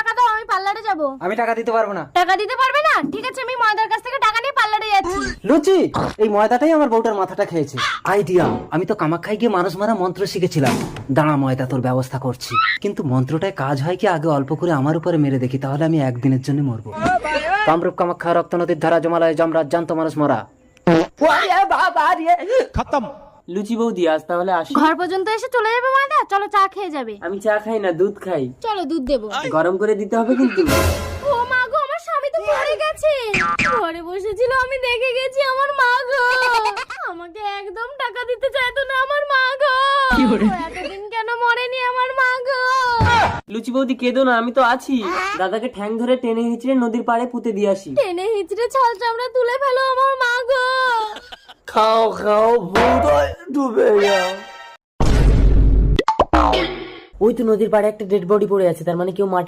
টাকা দাও, আমি পার্লারে যাব। আমি টাকা দিতে পারবো না। টাকা দিতে পারবে না? ঠিক আছে, আমি ময়দার কাছ থেকে টাকা নিয়ে পার্লারে যাচ্ছি। লুচি, এই ময়দাটাই আমার বউটার মাথাটা খেয়েছে। আইডিয়া, আমি তো কামাখ্যায় গিয়ে মানুষ মারা মন্ত্র শিখেছিলাম। দাঁড়া ময়দা, তোর ব্যবস্থা করছি। কিন্তু মন্ত্রটায় কাজ হয় কি, আগে অল্প করে আমার উপরে মেরে দেখি, তাহলে আমি একদিনের জন্য মরবো। কামরূপ কামাখ্যা রক্ত নদীর ধারা জমালয় জমরাজ জান্ত মানুষ মরা। খতম। লুচি বৌদি, আজ তাহলে আসি। ঘর পর্যন্ত এসে চলে যাবে ময়দা? চলো চা খেয়ে যাবে। আমি চা খাই না, দুধ খাই। চলো দুধ দেবো। গরম করে দিতে হবে কিন্তু। ও মা গো, আমার স্বামী তো পড়ে গেছে। ঘরে বসেছিল, আমি দেখে গেছি। আমার মা গো, আমাকে একদম টাকা দিতে চাইতো না আমার মা গো। এতদিন কেন মরেনি আমার মা গো? লুচি বৌদি কেঁদো না, আমি তো আছি। দাদাকে ঠ্যাং ধরে টেনে হিচড়ে নদীর পাড়ে পুঁতে দিয়ে আসি। টেনে হিচড়ে ছাল চামড়া তুলে ফেলো আমার মা গো। খাও খাও, ভূতয় ডুবে যাও। ওই তো নদীর পাড়ে একটা ডেড বডি পড়ে আছে, তার মানে কেউ মাটি